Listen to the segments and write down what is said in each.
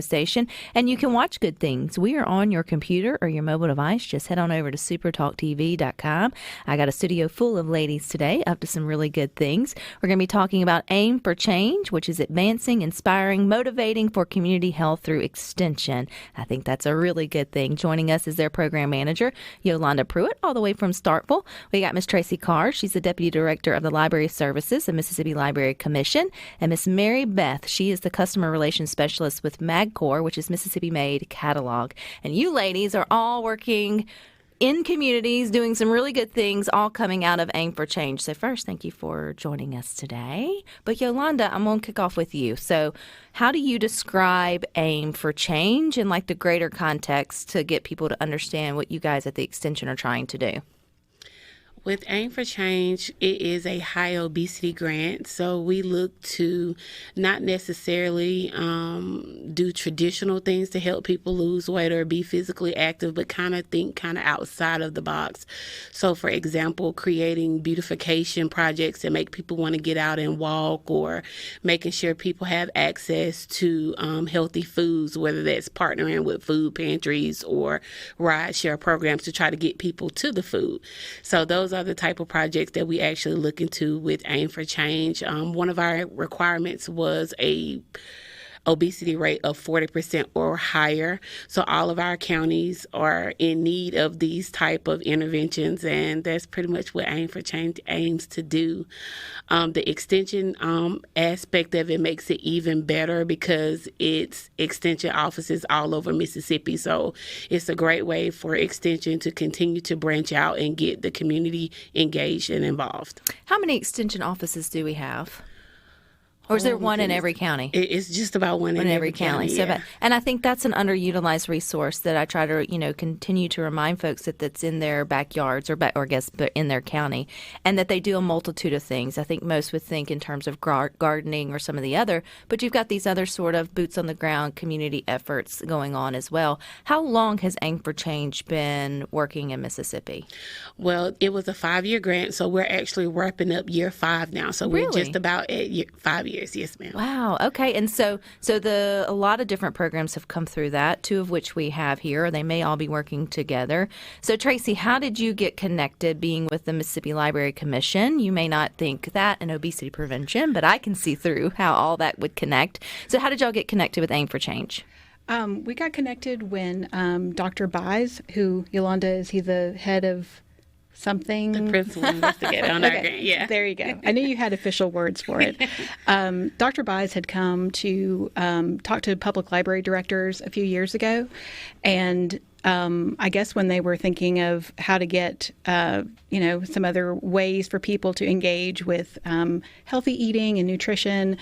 station, and you can watch good things. We are on your computer or your mobile device. Just head on over to supertalktv.com. I got a studio full of ladies today up to some really good things. We're going to be talking about Aim for Change, which is advancing, inspiring, motivating for community health through extension. I think that's a really good thing. Joining us is their program manager, Yolanda Pruitt, all the way from Starkville. We got Miss Tracy Carr. She's the Deputy Director of the Library Services, the Mississippi Library Commission, and Miss Mary Beth. She is the Customer Relations Specialist with MAGCOR, which is Mississippi-made catalog. And you ladies are all working in communities, doing some really good things, all coming out of Aim for Change. So first, thank you for joining us today. But Yolanda, I'm going to kick off with you. So how do you describe Aim for Change in like the greater context to get people to understand what you guys at the Extension are trying to do? With Aim for Change, it is a high obesity grant, so we look to not necessarily do traditional things to help people lose weight or be physically active, but kind of think outside of the box. So, for example, creating beautification projects that make people want to get out and walk, or making sure people have access to healthy foods, whether that's partnering with food pantries or rideshare programs to try to get people to the food. So those are the type of projects that we actually look into with Aim for Change. One of our requirements was a obesity rate of 40% or higher. So all of our counties are in need of these type of interventions, and that's pretty much what Aim for Change aims to do. The extension aspect of it makes it even better because it's extension offices all over Mississippi. So it's a great way for extension to continue to branch out and get the community engaged and involved. How many extension offices do we have? Or is there one in every county? It's just about one in every county. Yeah. And I think that's an underutilized resource that I try to, continue to remind folks that's in their backyards or I guess in their county, and that they do a multitude of things. I think most would think in terms of gardening or some of the other, but you've got these other sort of boots on the ground community efforts going on as well. How long has Aim for Change been working in Mississippi? Well, it was a 5-year grant, so we're actually wrapping up year 5 now. So we're just about at 5 years. Yes, ma'am. Wow. Okay. And so a lot of different programs have come through that, 2 of which we have here. They may all be working together. So Tracy, how did you get connected being with the Mississippi Library Commission? You may not think that in obesity prevention, but I can see through how all that would connect. So how did y'all get connected with Aim for Change? We got connected when Dr. Buys, who Yolanda is, he's the head of something. The principal investigator on our grant, yeah. There you go. I knew you had official words for it. Dr. Buys had come to talk to public library directors a few years ago, and I guess when they were thinking of how to get, some other ways for people to engage with healthy eating and nutrition,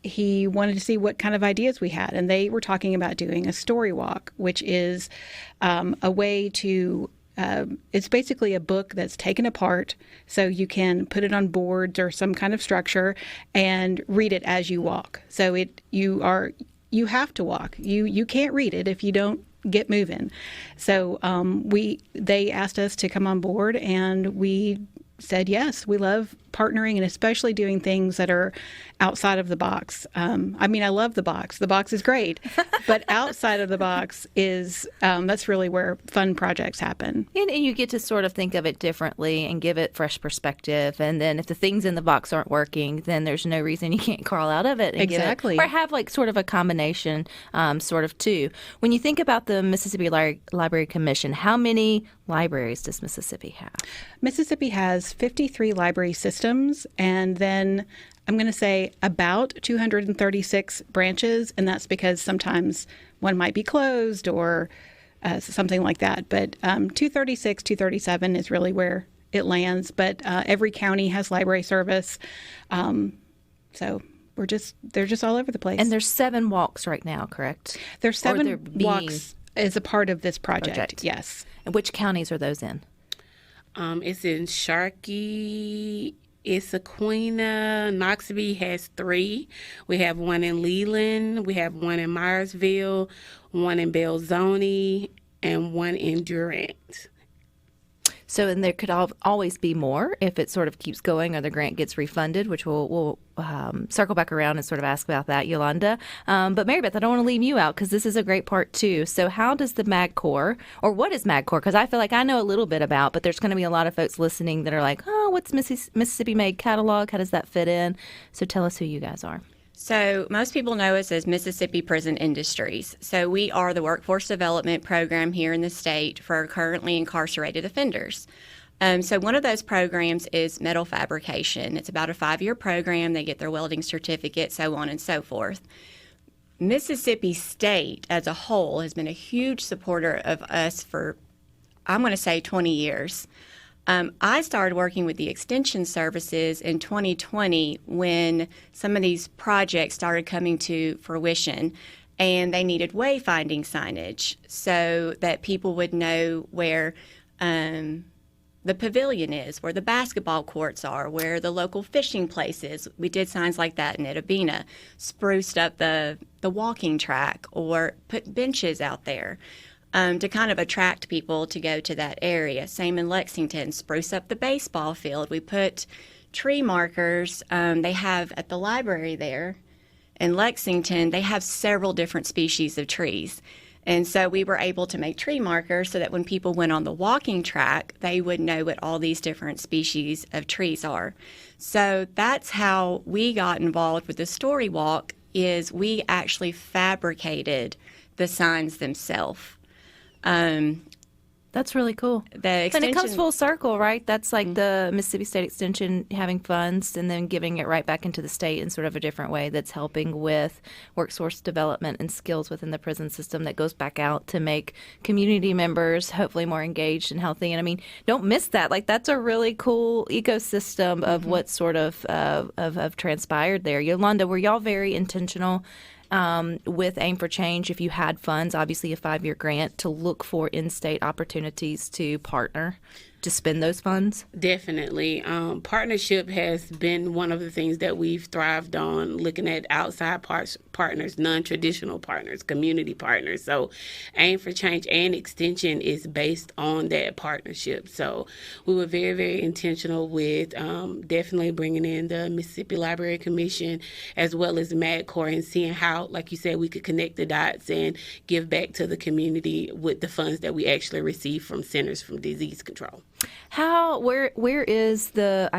he wanted to see what kind of ideas we had. And they were talking about doing a story walk, which is a way to it's basically a book that's taken apart, so you can put it on boards or some kind of structure and read it as you walk. So you have to walk. You can't read it if you don't get moving. So they asked us to come on board, and we said yes. We love partnering, and especially doing things that are outside of the box. I love the box. The box is great, but outside of the box is that's really where fun projects happen. And you get to sort of think of it differently and give it fresh perspective. And then if the things in the box aren't working, then there's no reason you can't crawl out of it. And exactly. Or have like sort of a combination sort of too. When you think about the Mississippi Library Commission, how many libraries does Mississippi have? Mississippi has 53 library systems, and then I'm going to say about 236 branches, and that's because sometimes one might be closed or something like that. But 236, 237 is really where it lands. But every county has library service, so they're just all over the place. And there's 7 walks right now, correct? There's 7 walks as a part of this project. Yes. And which counties are those in? It's in Sharkey, Issaquena, Noxubee has 3. We have one in Leland, we have one in Myersville, one in Belzoni, and one in Durant. So, and there could always be more if it sort of keeps going or the grant gets refunded, which we'll circle back around and sort of ask about that, Yolanda. But Mary Beth, I don't want to leave you out because this is a great part too. So how does the MAGCOR, or what is MAGCOR? Because I feel like I know a little bit about, but there's going to be a lot of folks listening that are like, oh, what's Mississippi Made Catalog? How does that fit in? So tell us who you guys are. So most people know us as Mississippi Prison Industries. So we are the workforce development program here in the state for currently incarcerated offenders. So one of those programs is metal fabrication. It's about a 5-year program. They get their welding certificate, so on and so forth. Mississippi State as a whole has been a huge supporter of us for, I'm going to say, 20 years. I started working with the Extension Services in 2020 when some of these projects started coming to fruition, and they needed wayfinding signage so that people would know where the pavilion is, where the basketball courts are, where the local fishing place is. We did signs like that in Itabena, spruced up the walking track or put benches out there. To kind of attract people to go to that area. Same in Lexington, spruce up the baseball field. We put tree markers. They have at the library there in Lexington, they have several different species of trees. And so we were able to make tree markers so that when people went on the walking track, they would know what all these different species of trees are. So that's how we got involved with the Story Walk, is we actually fabricated the signs themselves. That's really cool. And it comes full circle, right? That's like the Mississippi State Extension having funds and then giving it right back into the state in sort of a different way that's helping with workforce development and skills within the prison system that goes back out to make community members hopefully more engaged and healthy. And I mean, don't miss that. Like, that's a really cool ecosystem of what sort of transpired there. Yolanda, were y'all very intentional with Aim for Change, if you had funds, obviously a 5-year grant, to look for in-state opportunities to partner to spend those funds? Definitely. Partnership has been one of the things that we've thrived on, looking at outside partners, non-traditional partners, community partners. So Aim for Change and Extension is based on that partnership. So we were very, very intentional with definitely bringing in the Mississippi Library Commission as well as MAGCOR and seeing how, like you said, we could connect the dots and give back to the community with the funds that we actually receive from Centers for Disease Control. Where is the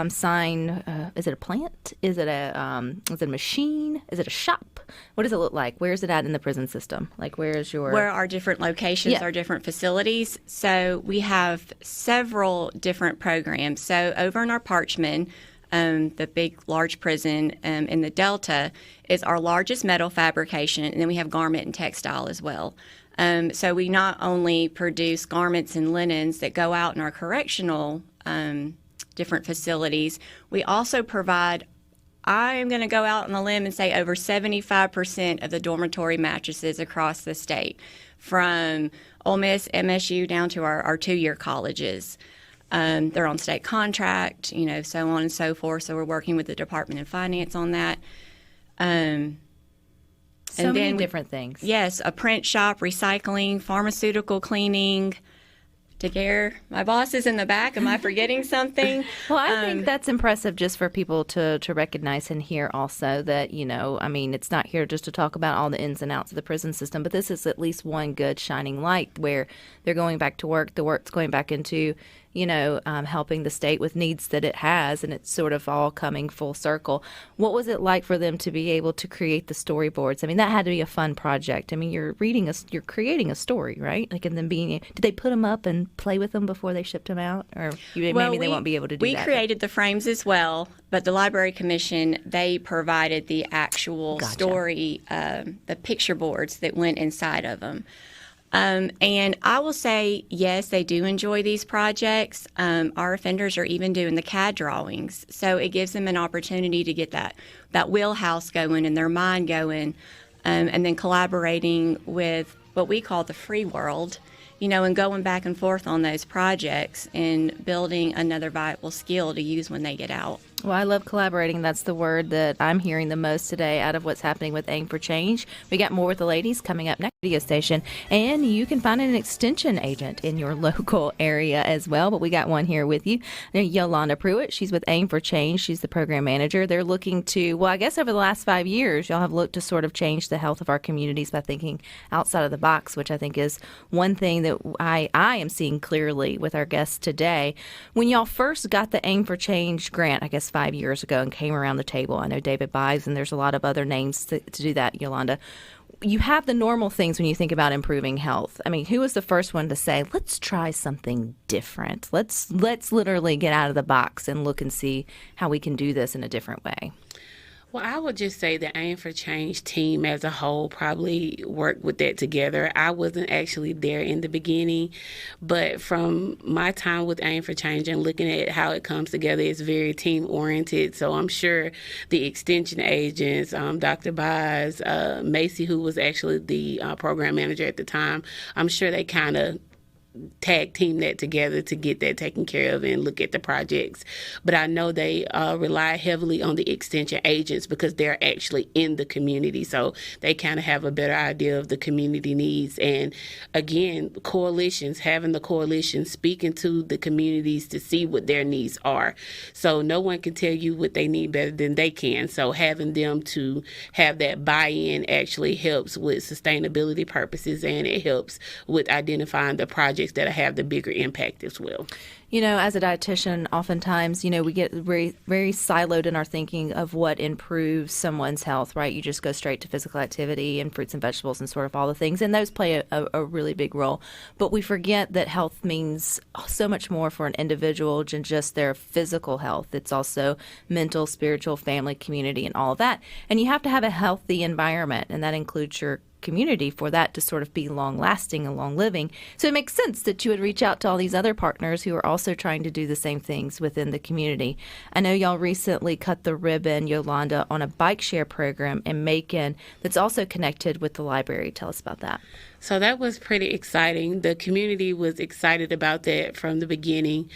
sign? Is it a plant? Is it a machine? Is it a shop? What does it look like? Where is it at in the prison system? Like, where are different locations, our different facilities? So we have several different programs. So over in our Parchman, the big, large prison in the Delta, is our largest metal fabrication, and then we have garment and textile as well. So we not only produce garments and linens that go out in our correctional different facilities, we also provide, I am going to go out on a limb and say over 75% of the dormitory mattresses across the state, from Ole Miss, MSU, down to our 2-year colleges. They're on state contract, so on and so forth. So we're working with the Department of Finance on that. So many different things. Yes, a print shop, recycling, pharmaceutical cleaning. Daguerre, my boss is in the back. Am I forgetting something? Well, I think that's impressive just for people to recognize and hear also that, it's not here just to talk about all the ins and outs of the prison system, but this is at least one good shining light where they're going back to work. The work's going back into helping the state with needs that it has, and it's sort of all coming full circle. What was it like for them to be able to create the storyboards? I mean, that had to be a fun project. I mean, you're creating a story, right? Like, and then did they put them up and play with them before they shipped them out, or maybe they won't be able to do that? We created the frames as well, but the Library Commission, they provided the actual story, the picture boards that went inside of them. And I will say, yes, they do enjoy these projects. Our offenders are even doing the CAD drawings. So it gives them an opportunity to get that wheelhouse going and their mind going, and then collaborating with what we call the free world, and going back and forth on those projects and building another viable skill to use when they get out. Well, I love collaborating. That's the word that I'm hearing the most today out of what's happening with Aim for Change. We got more with the ladies coming up next radio station, and you can find an extension agent in your local area as well. But we got one here with you, Yolanda Pruitt. She's with Aim for Change. She's the program manager. They're looking to, well, I guess over the last 5 years, y'all have looked to sort of change the health of our communities by thinking outside of the box, which I think is one thing that I am seeing clearly with our guests today. When y'all first got the Aim for Change grant, I guess 5 years ago, and came around the table, I know David Bives, and there's a lot of other names to do that, Yolanda. You have the normal things when you think about improving health. I mean, who was the first one to say, let's try something different? Let's literally get out of the box and look and see how we can do this in a different way? Well, I would just say the Aim for Change team as a whole probably worked with that together. I wasn't actually there in the beginning, but from my time with Aim for Change and looking at how it comes together, it's very team-oriented. So I'm sure the extension agents, Dr. Baez, Macy, who was actually the program manager at the time, I'm sure they kind of tag team that together to get that taken care of and look at the projects. But I know they rely heavily on the extension agents because they're actually in the community. So they kind of have a better idea of the community needs. And again, coalitions, having the coalitions speaking to the communities to see what their needs are. So no one can tell you what they need better than they can. So having them to have that buy-in actually helps with sustainability purposes, and it helps with identifying the projects that have the bigger impact as well. You know, as a dietitian, oftentimes, you know, we get very, very siloed in our thinking of what improves someone's health, right? You just go straight to physical activity and fruits and vegetables and sort of all the things, and those play a really big role. But we forget that health means so much more for an individual than just their physical health. It's also mental, spiritual, family, community, and all of that. And you have to have a healthy environment, and that includes your community for that to sort of be long-lasting and long-living. So it makes sense that you would reach out to all these other partners who are also trying to do the same things within the community. I know y'all recently cut the ribbon, Yolanda, on a bike share program in Macon that's also connected with the library. Tell us about that. So that was pretty exciting. The community was excited about that from the beginning.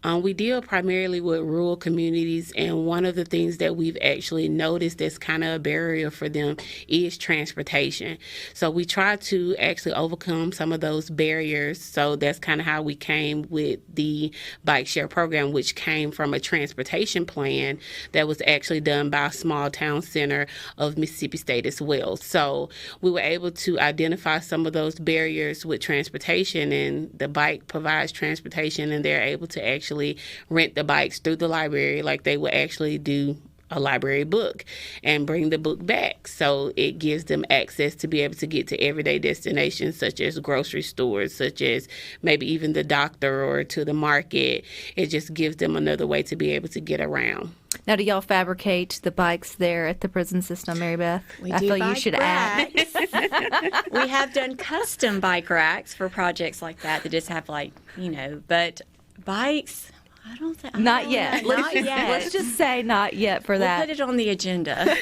We deal primarily with rural communities, and one of the things that we've actually noticed that's kind of a barrier for them is transportation. So we try to actually overcome some of those barriers. So that's kind of how we came with the bike share program, which came from a transportation plan that was actually done by a small town center of Mississippi State as well. So we were able to identify some of those barriers with transportation, and the bike provides transportation, and they're able to actually rent the bikes through the library like they would actually do a library book and bring the book back. So it gives them access to be able to get to everyday destinations such as grocery stores, such as maybe even the doctor or to the market. It just gives them another way to be able to get around. Now, do y'all fabricate the bikes there at the prison system, Mary Beth? We I do feel bike you should racks. add. We have done custom bike racks for projects like that just have but bikes, I don't think. Not yet. Not yet. Let's just say not yet for that. We'll put it on the agenda.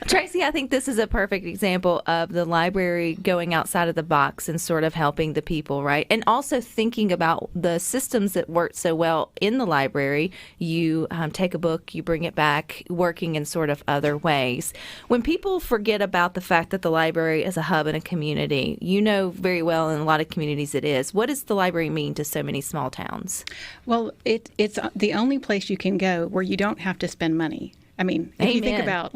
Tracy, I think this is a perfect example of the library going outside of the box and sort of helping the people, right? And also thinking about the systems that work so well in the library. You take a book, you bring it back, working in sort of other ways. When people forget about the fact that the library is a hub in a community, you know very well in a lot of communities it is. What does the library mean to so many small towns? Well, it's the only place you can go where you don't have to spend money. I mean, if you think about,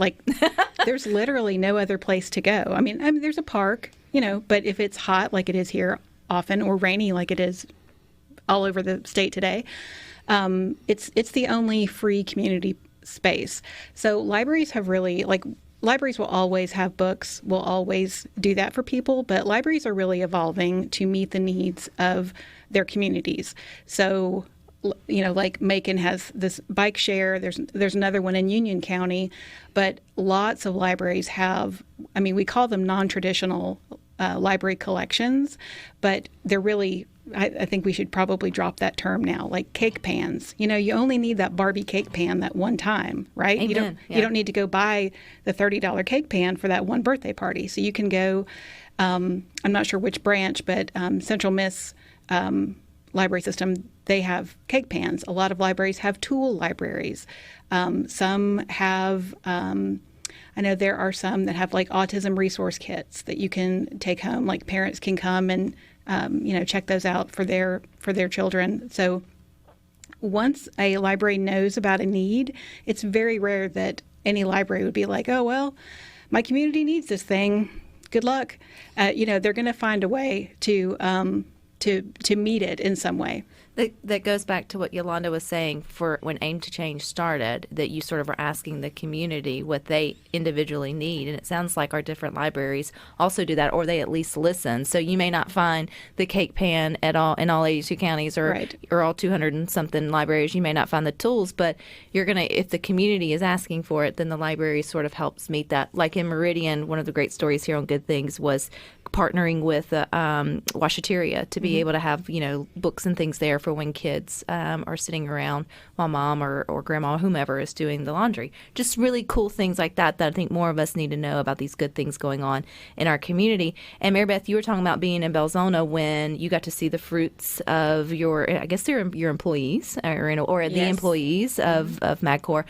there's literally no other place to go. I mean, there's a park, but if it's hot like it is here often, or rainy like it is all over the state today, it's the only free community space. So libraries have really, libraries will always have books, will always do that for people, but libraries are really evolving to meet the needs of their communities. So, like Macon has this bike share. There's another one in Union County, but lots of libraries have, we call them non-traditional library collections, but they're really, I think we should probably drop that term now, like cake pans. You only need that Barbie cake pan that one time, right? Amen. You don't need to go buy the $30 cake pan for that one birthday party. So you can go, I'm not sure which branch, but Central Miss library system, they have cake pans. A lot of libraries have tool libraries. Some have, I know there are some that have like autism resource kits that you can take home. Like parents can come and, check those out for their children. So once a library knows about a need, it's very rare that any library would be like, oh, well, my community needs this thing. Good luck. They're going to find a way to meet it in some way. That goes back to what Yolanda was saying for when Aim to Change started, that you sort of are asking the community what they individually need. And it sounds like our different libraries also do that, or they at least listen. So you may not find the cake pan at all in all 82 counties or all 200 and something libraries. You may not find the tools, but you're going to, if the community is asking for it, then the library sort of helps meet that. Like in Meridian, one of the great stories here on Good Things was partnering with Washateria to be able to have, books and things there for when kids are sitting around while mom or grandma or whomever is doing the laundry. Just really cool things like that I think more of us need to know about, these good things going on in our community. And Mary Beth, you were talking about being in Belzona when you got to see the fruits of I guess they're your employees or the employees of MAGCOR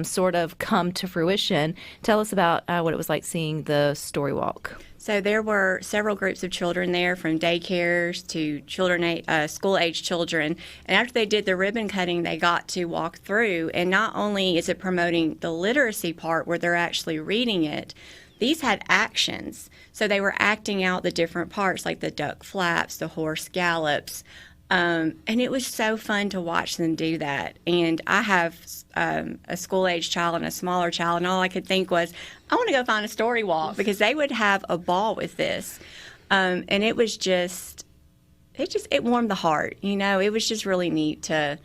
sort of come to fruition. Tell us about what it was like seeing the story walk. So there were several groups of children there, from daycares to school-age children. And after they did the ribbon cutting, they got to walk through. And not only is it promoting the literacy part where they're actually reading it, these had actions. So they were acting out the different parts, like the duck flaps, the horse gallops. And it was so fun to watch them do that. And I have a school-age child and a smaller child, and all I could think was, I want to go find a story walk, because they would have a ball with this. And it was it warmed the heart. It was just really neat to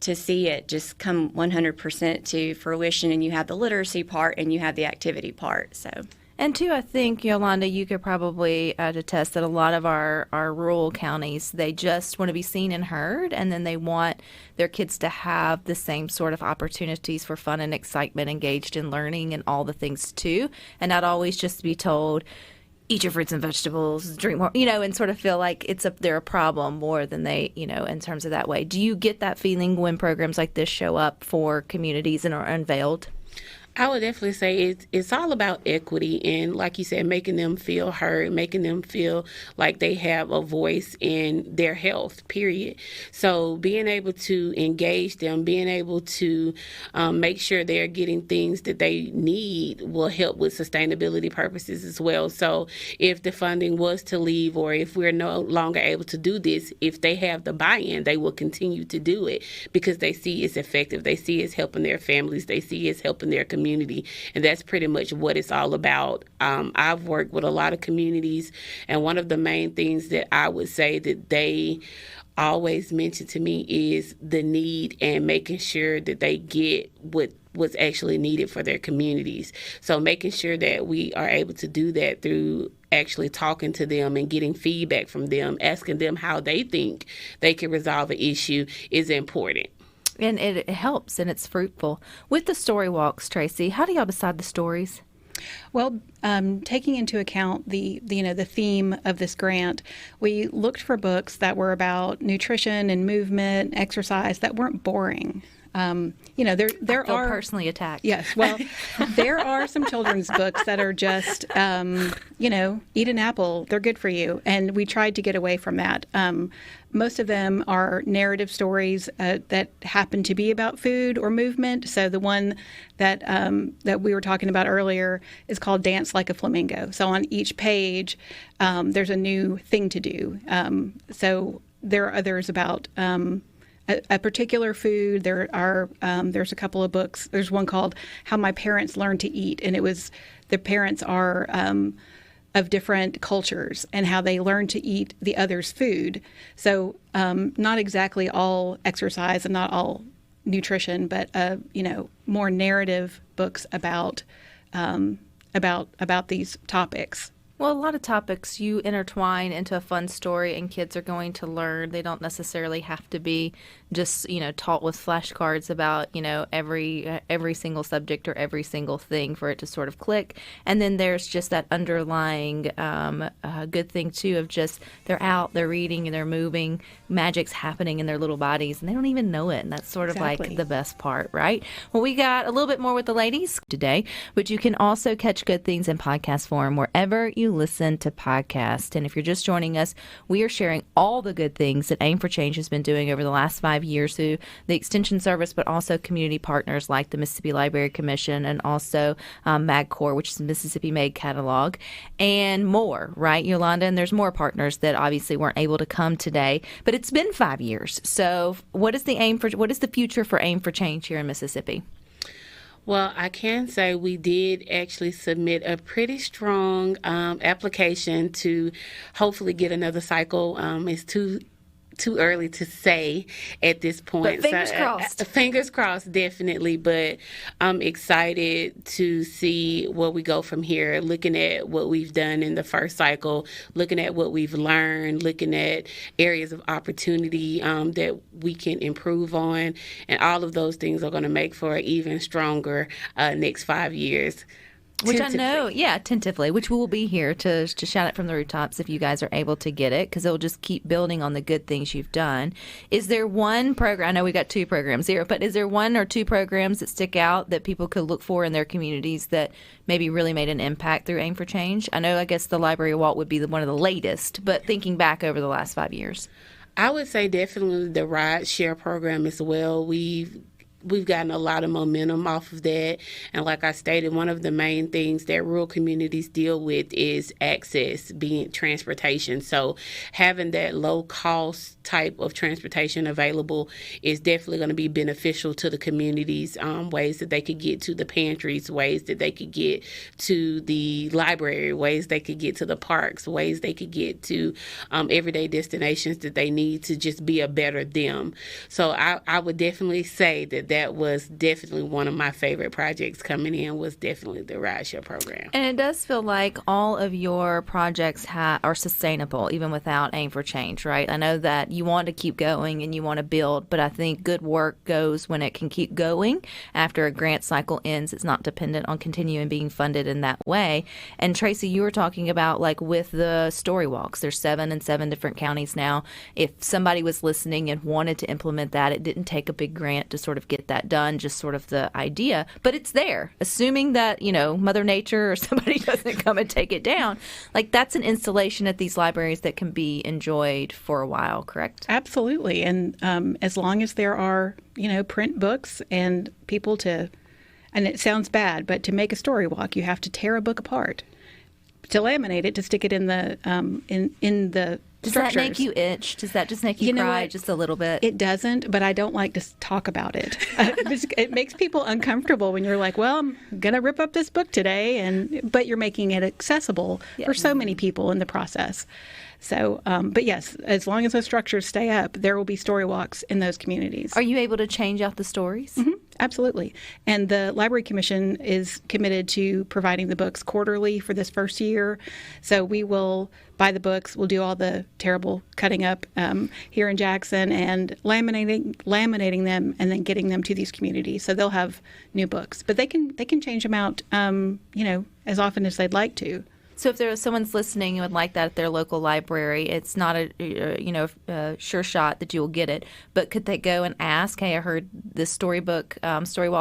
see it just come 100% to fruition, and you have the literacy part and you have the activity part. So. And two, I think, Yolanda, you could probably attest that a lot of our rural counties, they just want to be seen and heard, and then they want their kids to have the same sort of opportunities for fun and excitement, engaged in learning and all the things too, and not always just be told, eat your fruits and vegetables, drink more, and sort of feel like they're a problem more than they, in terms of that way. Do you get that feeling when programs like this show up for communities and are unveiled? I would definitely say it's all about equity and, like you said, making them feel heard, making them feel like they have a voice in their health, period. So being able to engage them, being able to make sure they're getting things that they need will help with sustainability purposes as well. So if the funding was to leave, or if we're no longer able to do this, if they have the buy-in, they will continue to do it because they see it's effective. They see it's helping their families. They see it's helping their community. And that's pretty much what it's all about. I've worked with a lot of communities, and one of the main things that I would say that they always mention to me is the need and making sure that they get what's actually needed for their communities. So making sure that we are able to do that through actually talking to them and getting feedback from them, asking them how they think they can resolve an issue is important. And it helps, and it's fruitful. With the story walks, Tracy, how do y'all decide the stories? Well, taking into account the theme of this grant, we looked for books that were about nutrition and movement, exercise, that weren't boring. There I feel are personally attacked. Yes, well, there are some children's books that are just, eat an apple, they're good for you, and we tried to get away from that. Most of them are narrative stories that happen to be about food or movement. So the one that we were talking about earlier is called Dance Like a Flamingo. So on each page, there's a new thing to do. So there are others about a particular food. There's a couple of books. There's one called How My Parents Learned to Eat, and the parents are of different cultures and how they learn to eat the other's food. So not exactly all exercise and not all nutrition, but more narrative books about these topics. Well, a lot of topics you intertwine into a fun story, and kids are going to learn. They don't necessarily have to be just, taught with flashcards about, every single subject or every single thing for it to sort of click. And then there's just that underlying good thing, too, of just they're out, they're reading, and they're moving. Magic's happening in their little bodies, and they don't even know it. And that's sort of like the best part, right? Well, we got a little bit more with the ladies today, but you can also catch Good Things in podcast form wherever you listen to podcasts. And if you're just joining us, we are sharing all the good things that Aim for Change has been doing over the last 5 years through the Extension Service, but also community partners like the Mississippi Library Commission and also MAGCOR, which is the Mississippi Made Catalog, and more, right, Yolanda? And there's more partners that obviously weren't able to come today, but it's been 5 years. So what is the future for Aim for Change here in Mississippi? Well, I can say we did actually submit a pretty strong application to hopefully get another cycle. It's too early to say at this point. But fingers crossed. Fingers crossed, definitely. But I'm excited to see where we go from here, looking at what we've done in the first cycle, looking at what we've learned, looking at areas of opportunity that we can improve on. And all of those things are going to make for an even stronger next 5 years. Which I know, tentatively, which we will be here to shout it from the rooftops if you guys are able to get it, because it'll just keep building on the good things you've done. Is there one program, I know we got 2 programs here, but is there 1 or 2 programs that stick out that people could look for in their communities that maybe really made an impact through Aim for Change? I know, I guess the Library Walk would be one of the latest, but thinking back over the last 5 years. I would say definitely the Ride Share program as well. We've gotten a lot of momentum off of that. And like I stated, one of the main things that rural communities deal with is access, being transportation. So having that low cost type of transportation available is definitely going to be beneficial to the communities, ways that they could get to the pantries, ways that they could get to the library, ways they could get to the parks, ways they could get to everyday destinations that they need to just be a better them. So I would definitely say that was definitely one of my favorite projects coming in, was definitely the Rideshare program. And it does feel like all of your projects are sustainable, even without Aim for Change, right? I know that you want to keep going and you want to build, but I think good work goes when it can keep going. After a grant cycle ends, it's not dependent on continuing being funded in that way. And Tracy, you were talking about like with the story walks, there's 7 in 7 different counties now. If somebody was listening and wanted to implement that, it didn't take a big grant to sort of get that done, just sort of the idea, but it's there, assuming that Mother Nature or somebody doesn't come and take it down. Like, that's an installation at these libraries that can be enjoyed for a while, correct? Absolutely. And as long as there are print books and people and it sounds bad, but to make a story walk you have to tear a book apart to laminate it, to stick it in the in the Does structures. that make you itch? Does that just make you cry just a little bit? It doesn't, but I don't like to talk about it. It makes people uncomfortable when you're like, well, I'm going to rip up this book today, but you're making it accessible for so many people in the process. So, but yes, as long as those structures stay up, there will be story walks in those communities. Are you able to change out the stories? Mm-hmm. Absolutely. And the Library Commission is committed to providing the books quarterly for this first year. So we will buy the books, we'll do all the terrible cutting up here in Jackson and laminating them and then getting them to these communities. So they'll have new books, but they can change them out, as often as they'd like to. So if someone's listening and would like that at their local library, it's not a sure shot that you will get it. But could they go and ask, hey, I heard this story walk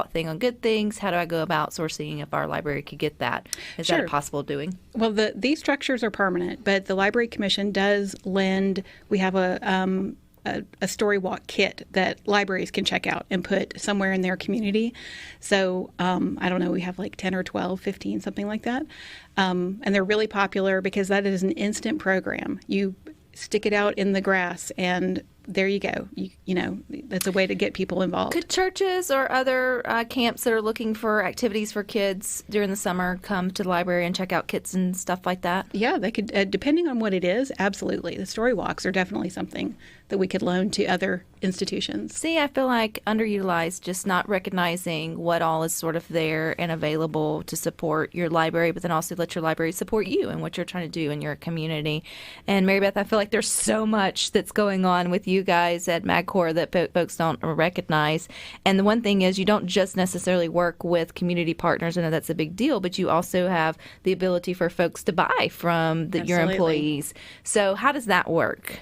thing on Good Things. How do I go about sourcing if our library could get that? Is that possible doing? Well, these structures are permanent, but the Library Commission does lend. We have a story walk kit that libraries can check out and put somewhere in their community. So I don't know, we have like 10 or 12, 15, something like that. And they're really popular because that is an instant program. You stick it out in the grass and there you go. You know, that's a way to get people involved. Could churches or other camps that are looking for activities for kids during the summer come to the library and check out kits and stuff like that? Yeah, they could, depending on what it is, absolutely. The story walks are definitely something that we could loan to other institutions. See, I feel like underutilized, just not recognizing what all is sort of there and available to support your library, but then also let your library support you and what you're trying to do in your community. And Mary Beth, I feel like there's so much that's going on with you guys at MAGCOR that folks don't recognize. And the one thing is you don't just necessarily work with community partners. I know that's a big deal, but you also have the ability for folks to buy from your employees. So how does that work?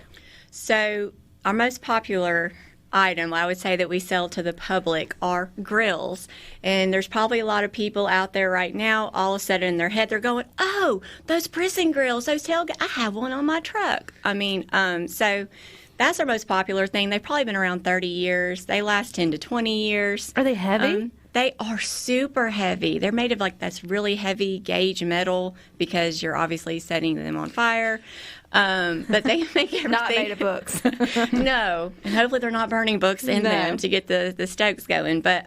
So our most popular item, I would say, that we sell to the public are grills. And there's probably a lot of people out there right now, all of a sudden in their head, they're going, oh, those prison grills, those tailgates, I have one on my truck. I mean, so that's our most popular thing. They've probably been around 30 years. They last 10 to 20 years. Are they heavy? They are super heavy. They're made of like this really heavy gauge metal because you're obviously setting them on fire. But they make everything. Not made of books. No. And hopefully they're not burning books in them to get the stokes going. But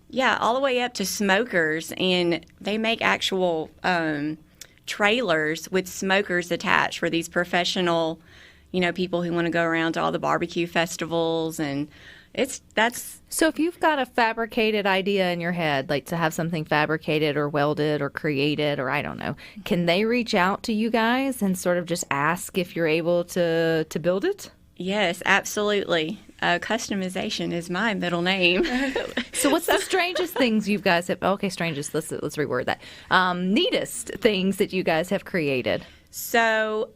yeah, all the way up to smokers. And they make actual trailers with smokers attached for these professional, people who want to go around to all the barbecue festivals. And so if you've got a fabricated idea in your head, like to have something fabricated or welded or created or I don't know, can they reach out to you guys and sort of just ask if you're able to build it? Yes, absolutely. Customization is my middle name. So what's the strangest things you guys have? Okay, strangest. Let's reword that. Neatest things that you guys have created. So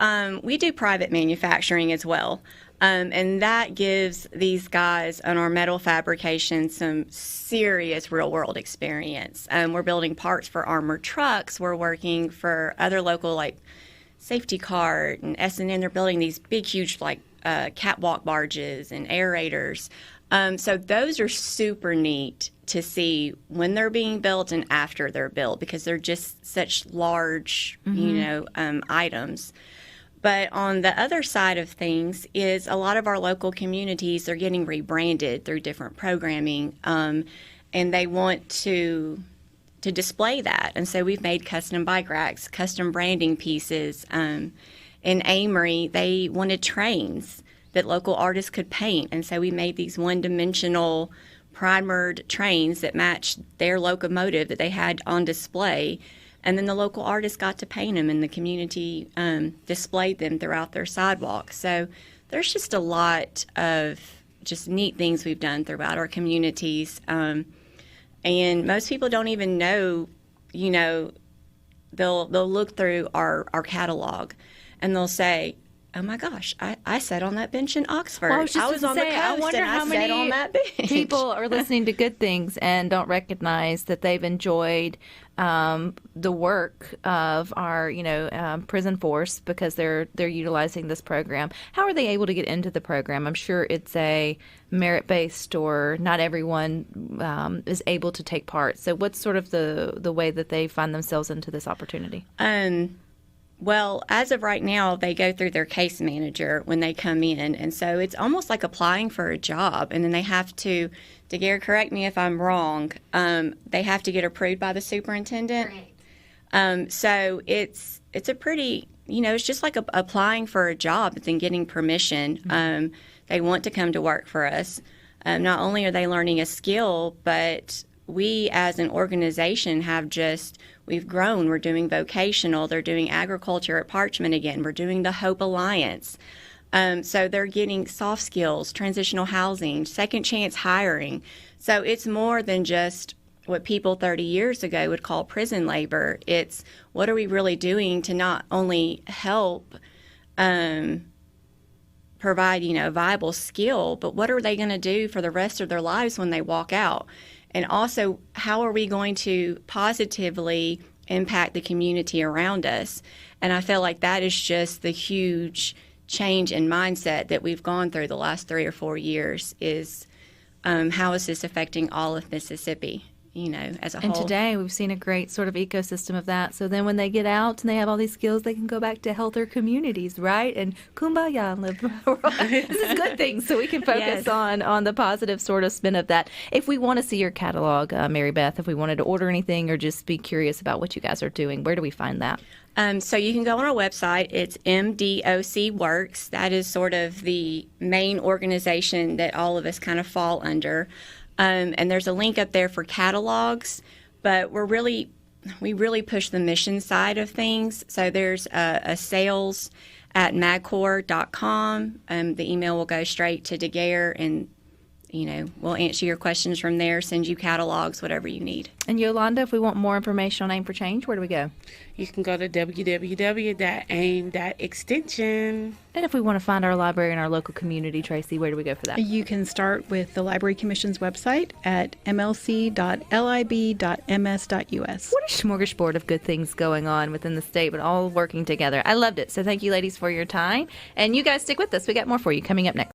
we do private manufacturing as well. And that gives these guys on our metal fabrication some serious real-world experience. We're building parts for armored trucks. We're working for other local, like, Safety Cart and S&N. They're building these big, huge, like, catwalk barges and aerators. So those are super neat to see when they're being built and after they're built because they're just such large, items. But on the other side of things is a lot of our local communities are getting rebranded through different programming, and they want to display that. And so we've made custom bike racks, custom branding pieces. In Amory, they wanted trains that local artists could paint, and so we made these one-dimensional primered trains that matched their locomotive that they had on display. And then the local artists got to paint them, and the community displayed them throughout their sidewalks. So there's just a lot of just neat things we've done throughout our communities. And most people don't even know, they'll look through our catalog, and they'll say, oh my gosh, I sat on that bench in Oxford. Well, I was on the coast I wonder and how I many sat on that bench. People are listening to good things and don't recognize that they've enjoyed the work of our, prison force because they're utilizing this program. How are they able to get into the program? I'm sure it's a merit-based or not everyone is able to take part. So what's sort of the way that they find themselves into this opportunity? Well, as of right now, they go through their case manager when they come in. And so it's almost like applying for a job. And then they have to Gary, correct me if I'm wrong, they have to get approved by the superintendent. Right. So it's a pretty, it's just like applying for a job and then getting permission. Mm-hmm. They want to come to work for us. Not only are they learning a skill, but we as an organization we've grown. We're doing vocational. They're doing agriculture at Parchment again. We're doing the Hope Alliance. So they're getting soft skills, transitional housing, second chance hiring. So it's more than just what people 30 years ago would call prison labor. It's what are we really doing to not only help provide, a viable skill, but what are they going to do for the rest of their lives when they walk out? And also, how are we going to positively impact the community around us? And I feel like that is just the huge change in mindset that we've gone through the last 3 or 4 years is how is this affecting all of Mississippi? as a And whole. today we've seen a great sort of ecosystem of that. So then when they get out and they have all these skills, they can go back to healthier communities, right? And kumbaya and live. This is good things. So we can focus Yes. on the positive sort of spin of that. If we want to see your catalog, Mary Beth, if we wanted to order anything or just be curious about what you guys are doing, where do we find that? So you can go on our website. It's MDOC Works. That is sort of the main organization that all of us kind of fall under. And there's a link up there for catalogs, but we really push the mission side of things. So there's a sales at MAGCOR.com. The email will go straight to Daguerre, and we'll answer your questions from there, send you catalogs, whatever you need. And Yolanda, if we want more information on Aim for Change, where do we go? You can go to www.aim.extension. And if we want to find our library in our local community, Tracy, where do we go for that? You can start with the Library Commission's website at mlc.lib.ms.us. What a smorgasbord of good things going on within the state, but all working together. I loved it. So thank you, ladies, for your time. And you guys stick with us. We got more for you coming up next.